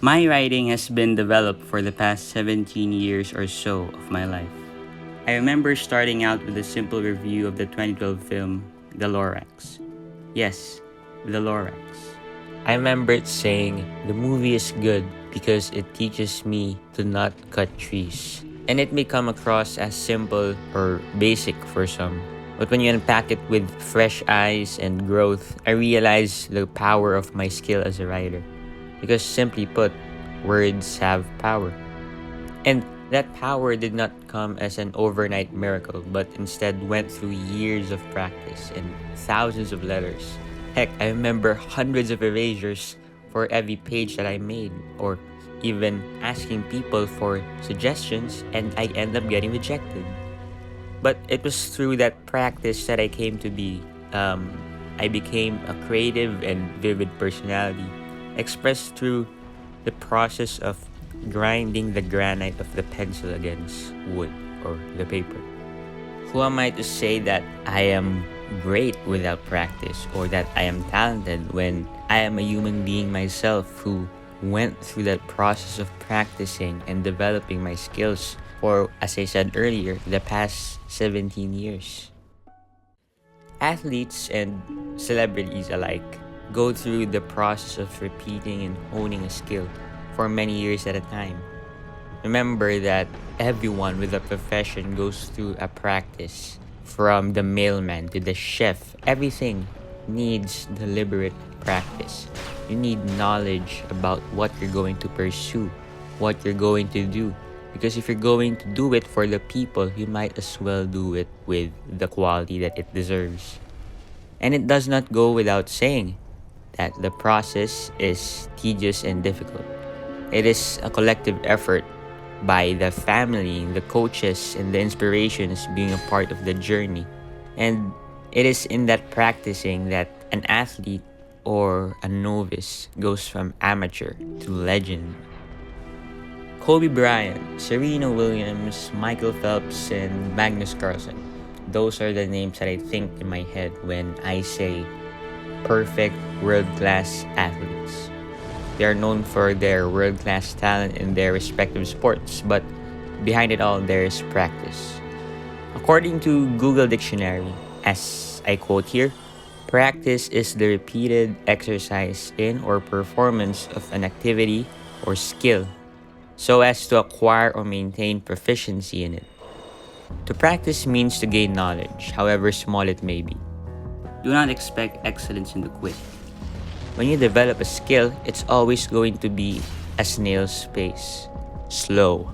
My writing has been developed for the past 17 years or so of my life. I remember starting out with a simple review of the 2012 film The Lorax. Yes, The Lorax. I remember it saying, the movie is good because it teaches me to not cut trees. And it may come across as simple or basic for some. But when you unpack it with fresh eyes and growth, I realize the power of my skill as a writer. Because simply put, words have power. And that power did not come as an overnight miracle, but instead went through years of practice and thousands of letters. Heck, I remember hundreds of erasures for every page that I made, or even asking people for suggestions, and I end up getting rejected. But it was through that practice that I came to be. I became a creative and vivid personality, expressed through the process of grinding the granite of the pencil against wood or the paper. Who am I to say that I am great without practice or that I am talented when I am a human being myself who went through that process of practicing and developing my skills for, as I said earlier, the past 17 years. Athletes and celebrities alike go through the process of repeating and honing a skill for many years at a time. Remember that everyone with a profession goes through a practice. From the mailman to the chef, everything needs deliberate practice. You need knowledge about what you're going to pursue, what you're going to do. Because if you're going to do it for the people, you might as well do it with the quality that it deserves. And it does not go without saying that the process is tedious and difficult. It is a collective effort by the family, the coaches, and the inspirations being a part of the journey. And it is in that practicing that an athlete or a novice goes from amateur to legend. Kobe Bryant, Serena Williams, Michael Phelps, and Magnus Carlsen. Those are the names that I think in my head when I say perfect world-class athletes. They are known for their world-class talent in their respective sports, but behind it all, there is practice. According to Google Dictionary, as I quote here, practice is the repeated exercise in or performance of an activity or skill so as to acquire or maintain proficiency in it. To practice means to gain knowledge, however small it may be. Do not expect excellence in the quick. When you develop a skill, it's always going to be a snail's pace, slow.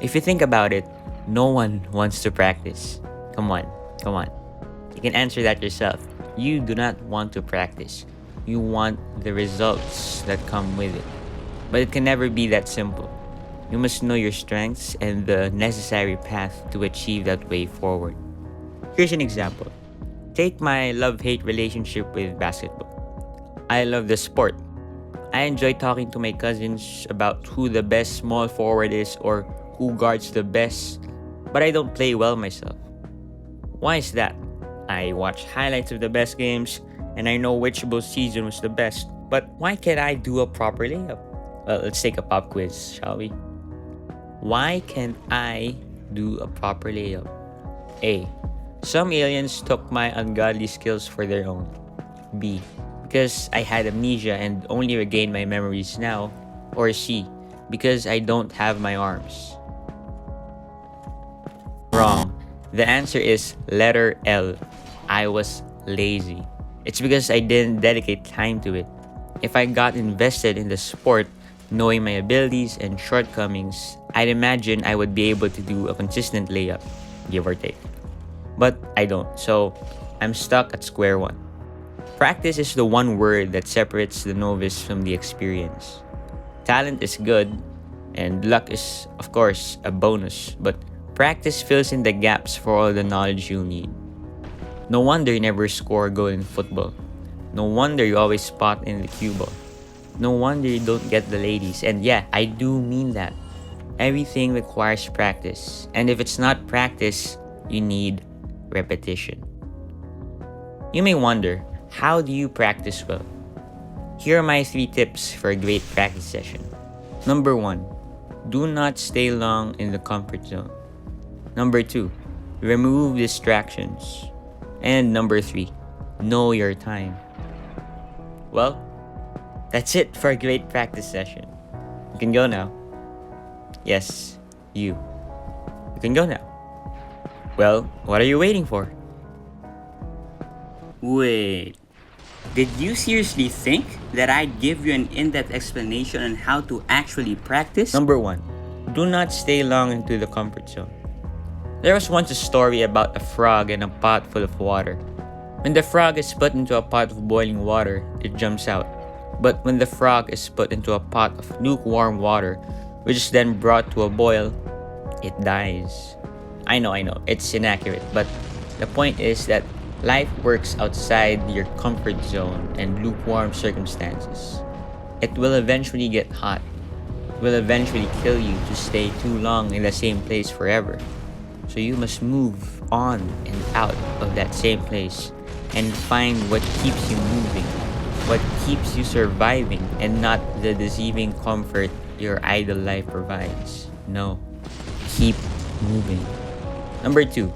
If you think about it, no one wants to practice. Come on. You can answer that yourself. You do not want to practice. You want the results that come with it. But it can never be that simple. You must know your strengths and the necessary path to achieve that way forward. Here's an example. Take my love-hate relationship with basketball. I love the sport. I enjoy talking to my cousins about who the best small forward is or who guards the best, but I don't play well myself. Why is that? I watch highlights of the best games and I know which both season was the best, but why can't I do a proper layup? Well, let's take a pop quiz, shall we? Why can't I do a proper layup? A. Some aliens took my ungodly skills for their own. B. Because I had amnesia and only regained my memories now. Or C. Because I don't have my arms. Wrong. The answer is letter L. I was lazy. It's because I didn't dedicate time to it. If I got invested in the sport, knowing my abilities and shortcomings, I'd imagine I would be able to do a consistent layup, give or take. But I don't, so I'm stuck at square one. Practice is the one word that separates the novice from the experience. Talent is good, and luck is, of course, a bonus, but practice fills in the gaps for all the knowledge you'll need. No wonder you never score a goal in football. No wonder you always spot in the cue ball. No wonder you don't get the ladies. And yeah, I do mean that. Everything requires practice. And if it's not practice, you need repetition. You may wonder, how do you practice well? Here are my 3 tips for a great practice session. Number 1, do not stay long in the comfort zone. Number 2, remove distractions. And number 3, know your time. Well, that's it for a great practice session. You can go now. Yes, you. You can go now. Well, what are you waiting for? Wait, did you seriously think that I'd give you an in-depth explanation on how to actually practice? Number 1, do not stay long into the comfort zone. There was once a story about a frog in a pot full of water. When the frog is put into a pot of boiling water, it jumps out. But when the frog is put into a pot of lukewarm water, which is then brought to a boil, it dies. I know, it's inaccurate, but the point is that life works outside your comfort zone and lukewarm circumstances. It will eventually get hot. It will eventually kill you to stay too long in the same place forever. So you must move on and out of that same place and find what keeps you moving, what keeps you surviving, and not the deceiving comfort your idle life provides. No, keep moving. Number 2,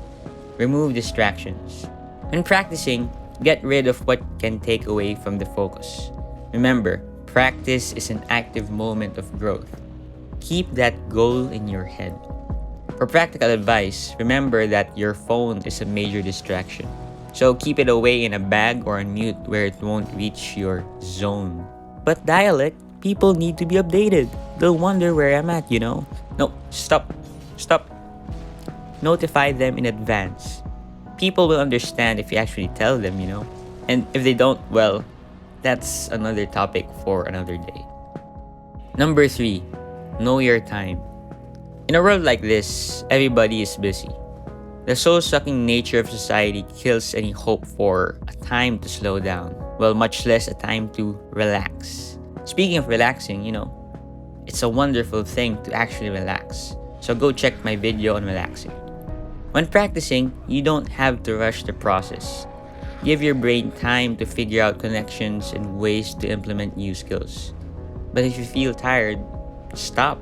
remove distractions. When practicing, get rid of what can take away from the focus. Remember, practice is an active moment of growth. Keep that goal in your head. For practical advice, remember that your phone is a major distraction. So keep it away in a bag or on mute where it won't reach your zone. But dialect, people need to be updated. They'll wonder where I'm at, No, stop. Notify them in advance. People will understand if you actually tell them, And if they don't, well, that's another topic for another day. Number 3, know your time. In a world like this, everybody is busy. The soul-sucking nature of society kills any hope for a time to slow down, well, much less a time to relax. Speaking of relaxing, it's a wonderful thing to actually relax. So go check my video on relaxing. When practicing, you don't have to rush the process. Give your brain time to figure out connections and ways to implement new skills. But if you feel tired, stop.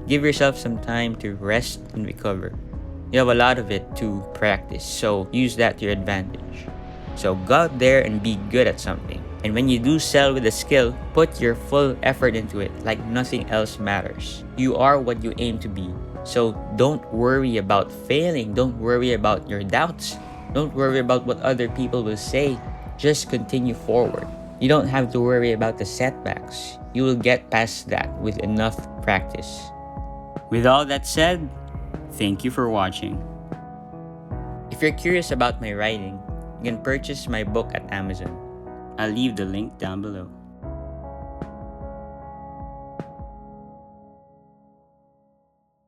Give yourself some time to rest and recover. You have a lot of it to practice, so use that to your advantage. So go out there and be good at something. And when you do sell with a skill, put your full effort into it like nothing else matters. You are what you aim to be. So don't worry about failing. Don't worry about your doubts. Don't worry about what other people will say. Just continue forward. You don't have to worry about the setbacks. You will get past that with enough practice. With all that said, thank you for watching. If you're curious about my writing, you can purchase my book at Amazon. I'll leave the link down below.